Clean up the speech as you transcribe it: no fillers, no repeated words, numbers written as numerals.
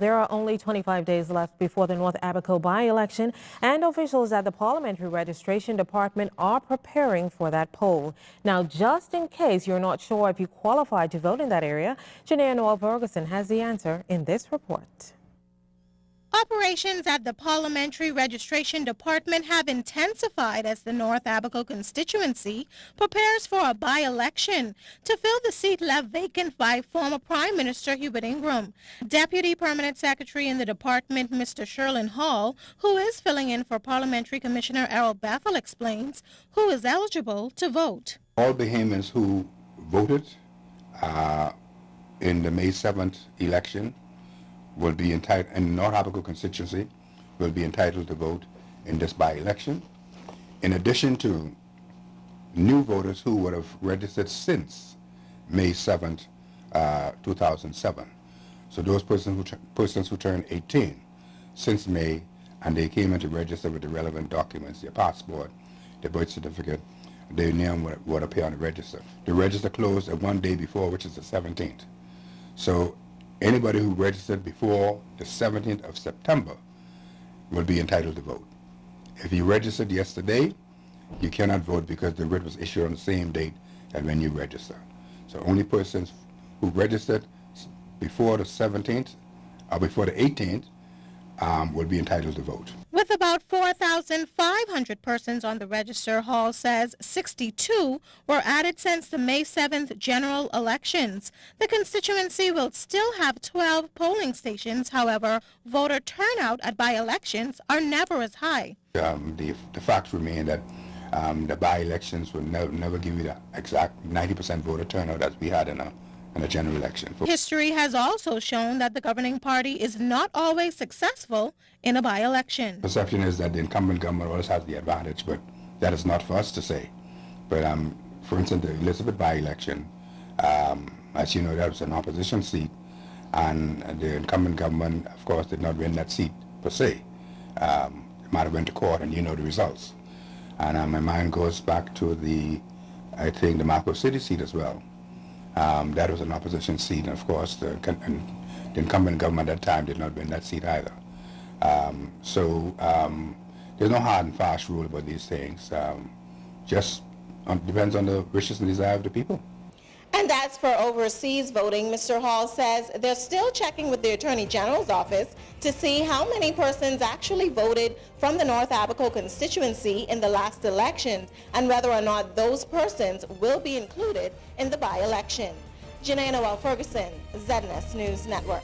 there are only 25 days left before the North Abaco by-election, and officials at the Parliamentary Registration Department are preparing for that poll. Now, just in case you're not sure if you qualify to vote in that area, Janae Ferguson has the answer in this report. Operations at the Parliamentary Registration Department have intensified as the North Abaco constituency prepares for a by-election to fill the seat left vacant by former Prime Minister Hubert Ingram. Deputy Permanent Secretary in the department, Mr. Sherlin Hall, who is filling in for Parliamentary Commissioner Errol Bethel, explains who is eligible to vote. All Bahamians who voted in the May 7th election will be entitled, in the North Abaco constituency, will be entitled to vote in this by-election, in addition to new voters who would have registered since May 7th, 2007. So those persons who turned 18 since May, and they came in to register with the relevant documents, their passport, their birth certificate, their name would appear on the register. The register closed one day before, which is the 17th. So anybody who registered before the 17th of September will be entitled to vote. If you registered yesterday, you cannot vote because the writ was issued on the same date as when you register. So only persons who registered before the 17th or before the 18th will be entitled to vote. With about 4,500 persons on the register, Hall says 62 were added since the May 7th general elections. The constituency will still have 12 polling stations. However, voter turnout at by-elections are never as high. The facts remain that the by-elections will never give you the exact 90% voter turnout as we had in a general election. History has also shown that the governing party is not always successful in a by-election. Perception is that the incumbent government always has the advantage, but that is not for us to say. But for instance, the Elizabeth by-election, as you know, that was an opposition seat, and the incumbent government, of course, did not win that seat per se. It might have went to court, and you know the results. And my mind goes back to I think, the Abaco City seat as well. That was an opposition seat, and of course the incumbent government at that time did not win that seat either. There's no hard and fast rule about these things. Just depends on the wishes and desire of the people. And as for overseas voting, Mr. Hall says they're still checking with the Attorney General's office to see how many persons actually voted from the North Abaco constituency in the last election and whether or not those persons will be included in the by-election. Janae Ferguson, ZNS News Network.